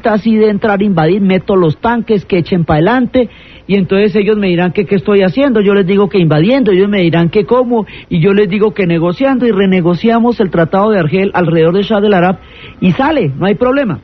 así de entrar a invadir, meto los tanques, que echen para adelante, y entonces ellos me dirán que qué estoy haciendo, yo les digo que invadiendo, ellos me dirán que cómo, y yo les digo que negociando, y renegociamos el Tratado de Argel alrededor de Shah del Arab, y sale, no hay problema.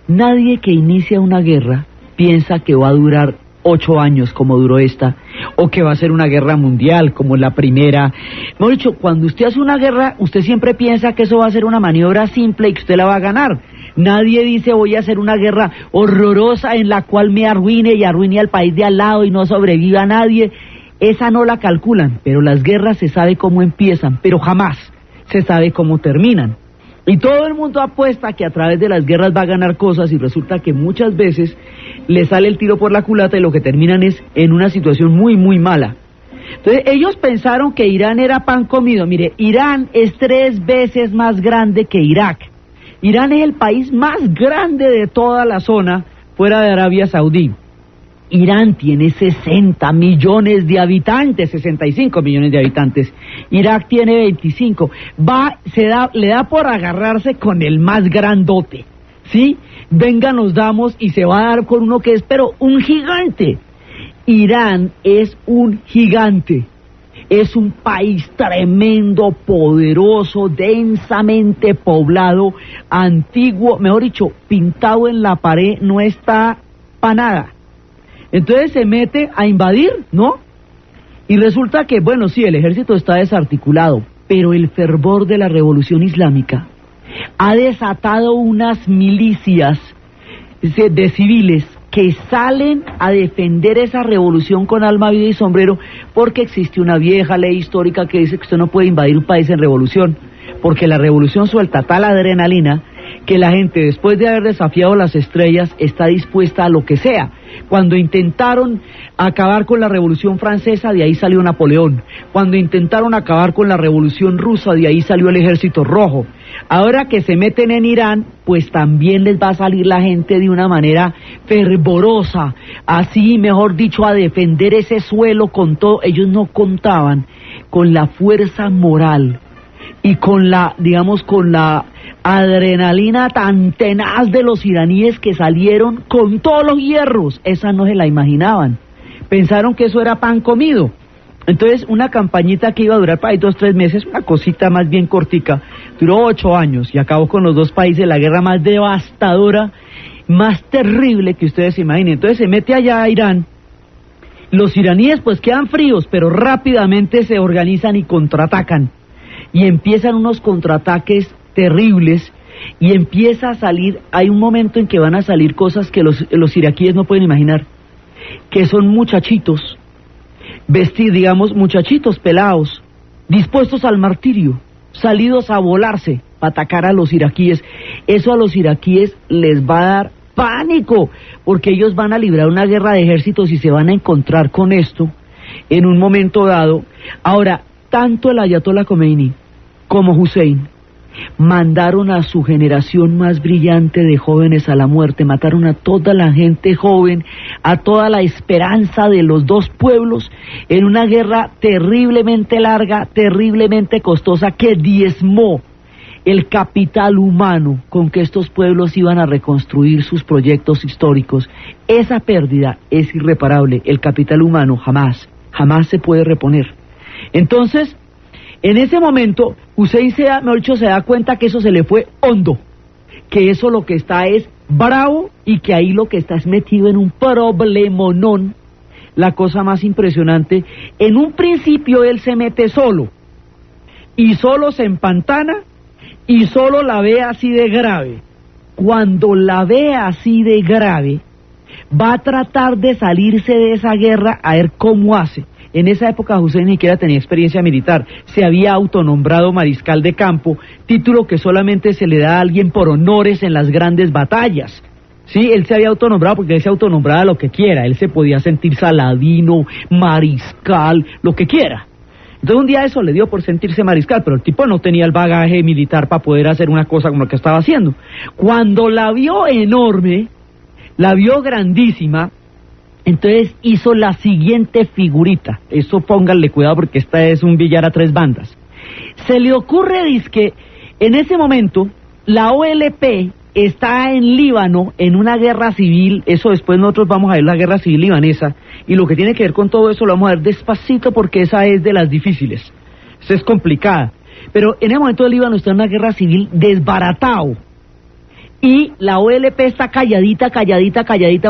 Nadie que inicia una guerra piensa que va a durar 8 años como duró esta, o que va a ser una guerra mundial como la primera. Mejor dicho, cuando usted hace una guerra, usted siempre piensa que eso va a ser una maniobra simple y que usted la va a ganar. Nadie dice voy a hacer una guerra horrorosa en la cual me arruine y arruine al país de al lado y no sobreviva a nadie. Esa no la calculan, pero las guerras se sabe cómo empiezan, pero jamás se sabe cómo terminan. Y todo el mundo apuesta que a través de las guerras va a ganar cosas y resulta que muchas veces le sale el tiro por la culata y lo que terminan es en una situación muy, muy mala. Entonces ellos pensaron que Irán era pan comido. Mire, Irán es 3 veces más grande que Irak. Irán es el país más grande de toda la zona fuera de Arabia Saudí. Irán tiene 60 millones de habitantes, 65 millones de habitantes. Irak tiene 25. Le da por agarrarse con el más grandote, ¿sí? Venga, nos damos y se va a dar con uno que es, pero un gigante. Irán es un gigante. Es un país tremendo, poderoso, densamente poblado, antiguo, mejor dicho, pintado en la pared, no está para nada. Entonces se mete a invadir, ¿no? Y resulta que, bueno, sí, el ejército está desarticulado, pero el fervor de la revolución islámica ha desatado unas milicias de civiles que salen a defender esa revolución con alma, vida y sombrero, porque existe una vieja ley histórica que dice que usted no puede invadir un país en revolución, porque la revolución suelta tal adrenalina que la gente, después de haber desafiado las estrellas, está dispuesta a lo que sea. Cuando intentaron acabar con la Revolución Francesa, de ahí salió Napoleón. Cuando intentaron acabar con la Revolución Rusa, de ahí salió el Ejército Rojo. Ahora que se meten en Irán, pues también les va a salir la gente de una manera fervorosa, así, mejor dicho, a defender ese suelo con todo. Ellos no contaban con la fuerza moral y con la, digamos, con la adrenalina tan tenaz de los iraníes que salieron con todos los hierros. Esa no se la imaginaban. Pensaron que eso era pan comido. Entonces, una campañita que iba a durar para ahí 2-3 meses, una cosita más bien cortica, duró 8 años y acabó con los dos países la guerra más devastadora, más terrible que ustedes se imaginen. Entonces se mete allá a Irán. Los iraníes pues quedan fríos, pero rápidamente se organizan y contraatacan. Y empiezan unos contraataques terribles y empieza a salir, hay un momento en que van a salir cosas que los iraquíes no pueden imaginar, que son muchachitos, digamos muchachitos pelados, dispuestos al martirio, salidos a volarse para atacar a los iraquíes. Eso a los iraquíes les va a dar pánico, porque ellos van a librar una guerra de ejércitos y se van a encontrar con esto en un momento dado. Ahora, tanto el Ayatollah Khomeini como Hussein mandaron a su generación más brillante de jóvenes a la muerte, mataron a toda la gente joven, a toda la esperanza de los dos pueblos, en una guerra terriblemente larga, terriblemente costosa, que diezmó el capital humano con que estos pueblos iban a reconstruir sus proyectos históricos. Esa pérdida es irreparable, el capital humano jamás se puede reponer. Entonces, en ese momento, Hussein se da cuenta que eso se le fue hondo, que eso lo que está es bravo y que ahí lo que está es metido en un problemonón. La cosa más impresionante, en un principio él se mete solo, y solo se empantana, y solo la ve así de grave. Cuando la ve así de grave, va a tratar de salirse de esa guerra a ver cómo hace. En esa época Hussein ni siquiera tenía experiencia militar, se había autonombrado mariscal de campo, título que solamente se le da a alguien por honores en las grandes batallas. Sí, él se había autonombrado porque él se autonombraba lo que quiera, él se podía sentir saladino, mariscal, lo que quiera. Entonces un día eso le dio por sentirse mariscal, pero el tipo no tenía el bagaje militar para poder hacer una cosa como lo que estaba haciendo. Cuando la vio enorme, la vio grandísima, entonces hizo la siguiente figurita. Eso pónganle cuidado porque esta es un billar a 3 bandas. Se le ocurre, dizque, en ese momento, la OLP está en Líbano en una guerra civil. Eso después nosotros vamos a ver la guerra civil libanesa, y lo que tiene que ver con todo eso lo vamos a ver despacito, porque esa es de las difíciles, esa es complicada. Pero en el momento el Líbano está en una guerra civil desbaratado, y la OLP está calladita,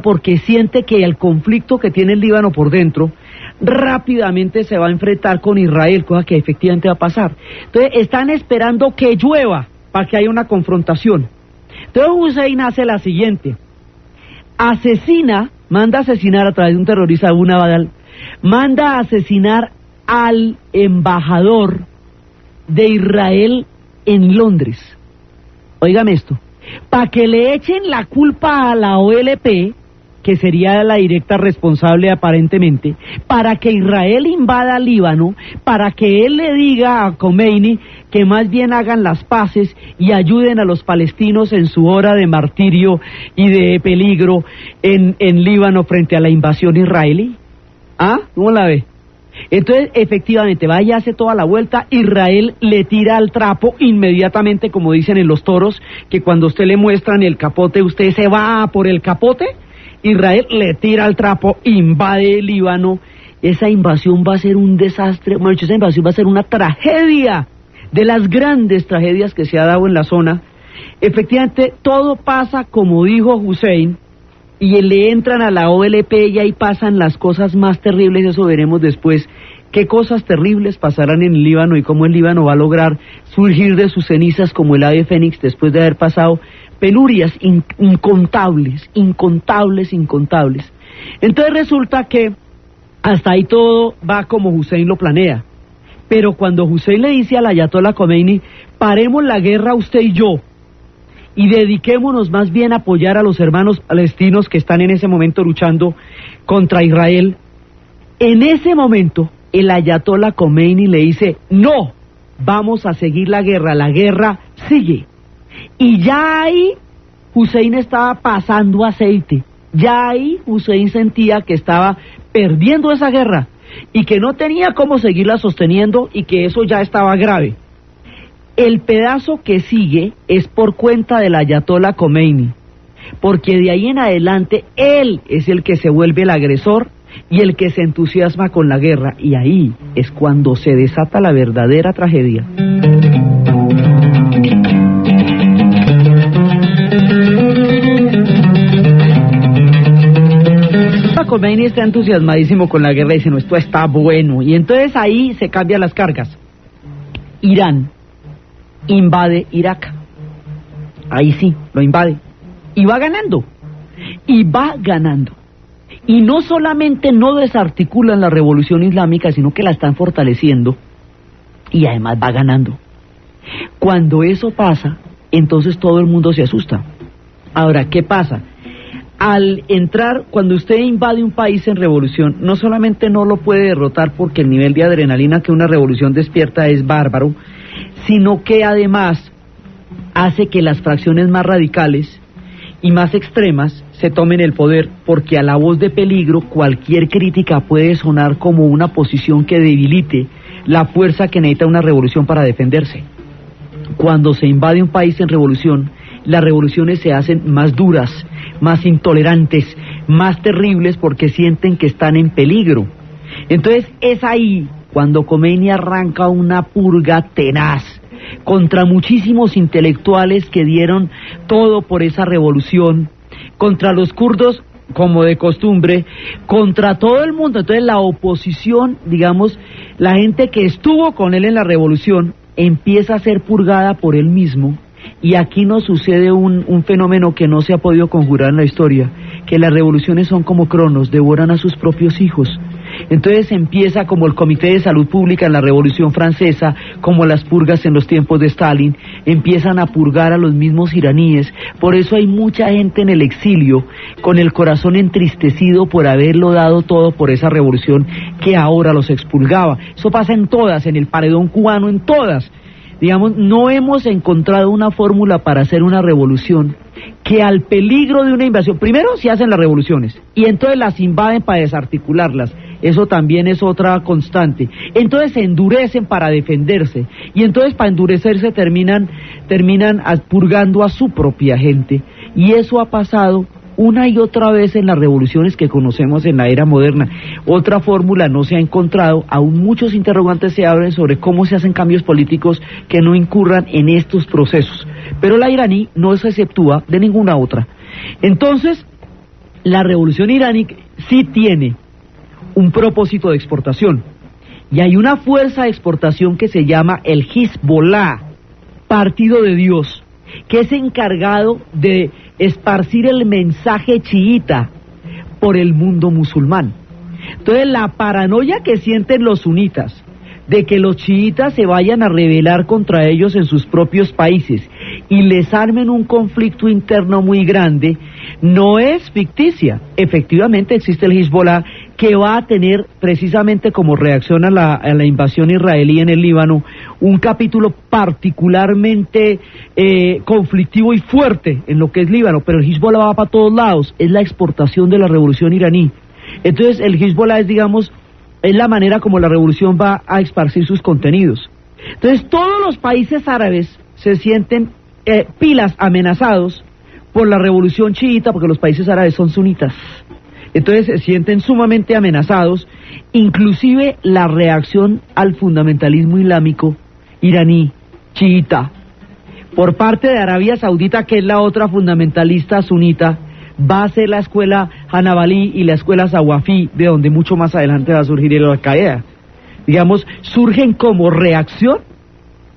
porque siente que el conflicto que tiene el Líbano por dentro rápidamente se va a enfrentar con Israel, cosa que efectivamente va a pasar. Entonces están esperando que llueva para que haya una confrontación. Entonces Hussein hace la siguiente: manda a asesinar a través de un terrorista, Abu Nabal, manda a asesinar al embajador de Israel en Londres. Óigame esto, para que le echen la culpa a la OLP, que sería la directa responsable aparentemente, para que Israel invada Líbano, para que él le diga a Khomeini que más bien hagan las paces y ayuden a los palestinos en su hora de martirio y de peligro en Líbano frente a la invasión israelí. ¿Ah? ¿Cómo la ve? Entonces, efectivamente, va y hace toda la vuelta. Israel le tira al trapo inmediatamente, como dicen en los toros, que cuando usted le muestran el capote, usted se va por el capote. Israel le tira al trapo, invade el Líbano. Esa invasión va a ser un desastre, bueno, esa invasión va a ser una tragedia, de las grandes tragedias que se ha dado en la zona. Efectivamente, todo pasa como dijo Hussein, y le entran a la OLP y ahí pasan las cosas más terribles. Eso veremos después, qué cosas terribles pasarán en el Líbano y cómo el Líbano va a lograr surgir de sus cenizas como el ave fénix después de haber pasado penurias incontables. Entonces resulta que hasta ahí todo va como Hussein lo planea. Pero cuando Hussein le dice al ayatollah Khomeini, paremos la guerra usted y yo, y dediquémonos más bien a apoyar a los hermanos palestinos que están en ese momento luchando contra Israel, en ese momento el ayatollah Khomeini le dice, no, vamos a seguir la guerra sigue. Y ya ahí Hussein estaba pasando aceite, ya ahí Hussein sentía que estaba perdiendo esa guerra y que no tenía cómo seguirla sosteniendo y que eso ya estaba grave. El pedazo que sigue es por cuenta del ayatollah Khomeini, porque de ahí en adelante él es el que se vuelve el agresor y el que se entusiasma con la guerra, y ahí es cuando se desata la verdadera tragedia. Khomeini está entusiasmadísimo con la guerra y dice, no, esto está bueno, y entonces ahí se cambian las cargas. Irán invade Irak, ahí sí, lo invade, y va ganando, y no solamente no desarticulan la revolución islámica, sino que la están fortaleciendo, y además va ganando. Cuando eso pasa, entonces todo el mundo se asusta. Ahora, ¿qué pasa? Al entrar, cuando usted invade un país en revolución, no solamente no lo puede derrotar porque el nivel de adrenalina que una revolución despierta es bárbaro, sino que además hace que las fracciones más radicales y más extremas se tomen el poder, porque a la voz de peligro cualquier crítica puede sonar como una posición que debilite la fuerza que necesita una revolución para defenderse. Cuando se invade un país en revolución, las revoluciones se hacen más duras, más intolerantes, más terribles, porque sienten que están en peligro. Entonces es ahí cuando Khomeini arranca una purga tenaz contra muchísimos intelectuales que dieron todo por esa revolución, contra los kurdos, como de costumbre, contra todo el mundo. Entonces la oposición, digamos, la gente que estuvo con él en la revolución, empieza a ser purgada por él mismo. Y aquí nos sucede un fenómeno que no se ha podido conjurar en la historia, que las revoluciones son como Cronos, devoran a sus propios hijos. Entonces empieza como el Comité de Salud Pública en la Revolución Francesa, como las purgas en los tiempos de Stalin, empiezan a purgar a los mismos iraníes. Por eso hay mucha gente en el exilio, con el corazón entristecido por haberlo dado todo por esa revolución que ahora los expurgaba. Eso pasa en todas, en el paredón cubano, en todas. Digamos, no hemos encontrado una fórmula para hacer una revolución que al peligro de una invasión, primero se hacen las revoluciones y entonces las invaden para desarticularlas, eso también es otra constante. Entonces se endurecen para defenderse, y entonces para endurecerse terminan purgando a su propia gente, y eso ha pasado una y otra vez en las revoluciones que conocemos en la era moderna. Otra fórmula no se ha encontrado, aún muchos interrogantes se abren sobre cómo se hacen cambios políticos que no incurran en estos procesos, pero la iraní no se exceptúa de ninguna otra. Entonces, la revolución iraní sí tiene un propósito de exportación, y hay una fuerza de exportación que se llama el Hezbollah, Partido de Dios, que es encargado de esparcir el mensaje chiita por el mundo musulmán. Entonces, la paranoia que sienten los sunitas de que los chiitas se vayan a rebelar contra ellos en sus propios países y les armen un conflicto interno muy grande, no es ficticia. Efectivamente existe el Hezbollah, que va a tener, precisamente como reacción a la invasión israelí en el Líbano, un capítulo particularmente conflictivo y fuerte en lo que es Líbano, pero el Hezbollah va para todos lados, es la exportación de la revolución iraní. Entonces el Hezbollah es, digamos, es la manera como la revolución va a esparcir sus contenidos. Entonces todos los países árabes se sienten pilas amenazados por la revolución chiita, porque los países árabes son sunitas. Entonces se sienten sumamente amenazados, inclusive la reacción al fundamentalismo islámico iraní, chiita, por parte de Arabia Saudita, que es la otra fundamentalista sunita, va a ser la escuela Hanabalí y la escuela Zawafí, de donde mucho más adelante va a surgir el Al-Qaeda. Digamos, surgen como reacción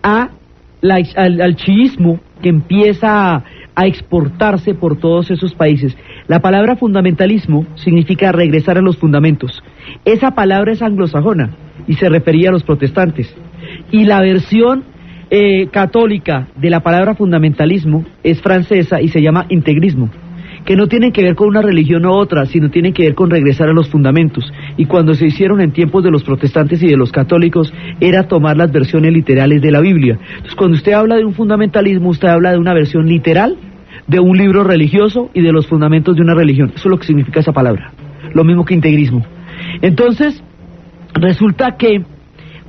al chiismo que empieza a exportarse por todos esos países. La palabra fundamentalismo significa regresar a los fundamentos. Esa palabra es anglosajona y se refería a los protestantes. Y la versión católica de la palabra fundamentalismo es francesa y se llama integrismo, que no tienen que ver con una religión u otra, sino tienen que ver con regresar a los fundamentos. Y cuando se hicieron en tiempos de los protestantes y de los católicos, era tomar las versiones literales de la Biblia. Entonces, cuando usted habla de un fundamentalismo, usted habla de una versión literal de un libro religioso y de los fundamentos de una religión. Eso es lo que significa esa palabra. Lo mismo que integrismo. Entonces, resulta que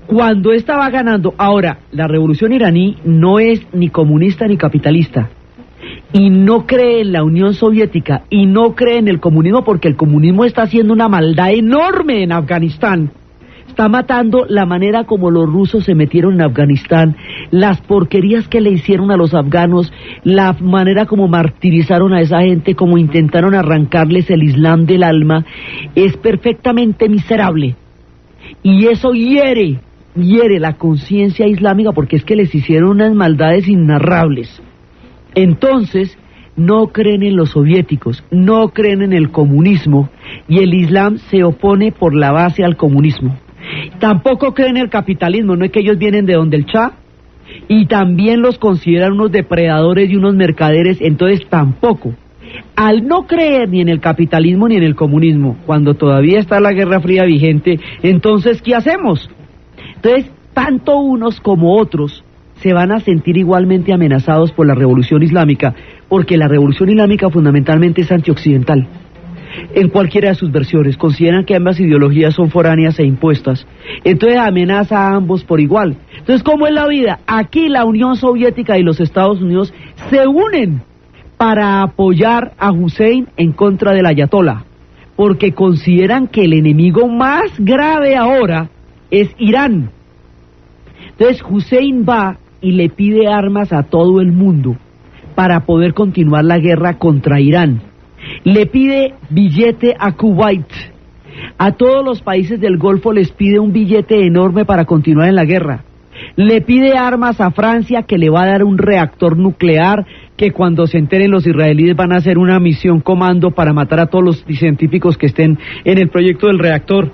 cuando esta va ganando, ahora, la revolución iraní no es ni comunista ni capitalista, y no cree en la Unión Soviética, y no cree en el comunismo, porque el comunismo está haciendo una maldad enorme en Afganistán. Está matando la manera como los rusos se metieron en Afganistán, las porquerías que le hicieron a los afganos, la manera como martirizaron a esa gente, como intentaron arrancarles el Islam del alma, es perfectamente miserable. Y eso hiere la conciencia islámica, porque es que les hicieron unas maldades innarrables. Entonces, no creen en los soviéticos, no creen en el comunismo, y el Islam se opone por la base al comunismo. Tampoco creen en el capitalismo, no es que ellos vienen de donde el Shah, y también los consideran unos depredadores y unos mercaderes, entonces tampoco. Al no creer ni en el capitalismo ni en el comunismo, cuando todavía está la Guerra Fría vigente, entonces ¿qué hacemos? Entonces, tanto unos como otros se van a sentir igualmente amenazados por la revolución islámica, porque la revolución islámica fundamentalmente es antioccidental. En cualquiera de sus versiones, consideran que ambas ideologías son foráneas e impuestas, entonces amenaza a ambos por igual. Entonces, ¿cómo es la vida? Aquí la Unión Soviética y los Estados Unidos se unen para apoyar a Hussein en contra del Ayatollah, porque consideran que el enemigo más grave ahora es Irán. Entonces Hussein va y le pide armas a todo el mundo para poder continuar la guerra contra Irán. Le pide billete a Kuwait, a todos los países del Golfo les pide un billete enorme para continuar en la guerra. Le pide armas a Francia, que le va a dar un reactor nuclear, que cuando se enteren los israelíes van a hacer una misión comando para matar a todos los científicos que estén en el proyecto del reactor,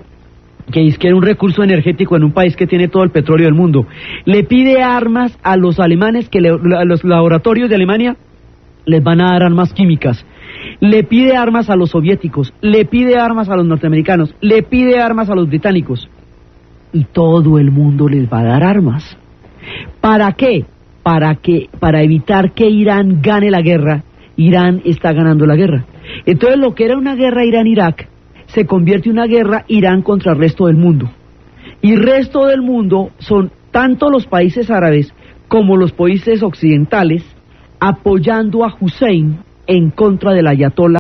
que es que era un recurso energético en un país que tiene todo el petróleo del mundo. Le pide armas a los alemanes, que a los laboratorios de Alemania les van a dar armas químicas. Le pide armas a los soviéticos, le pide armas a los norteamericanos, le pide armas a los británicos. Y todo el mundo les va a dar armas. ¿Para qué? Para evitar que Irán gane la guerra. Irán está ganando la guerra. Entonces, lo que era una guerra Irán-Irak se convierte en una guerra Irán contra el resto del mundo. Y el resto del mundo son tanto los países árabes como los países occidentales apoyando a Hussein en contra del ayatolá.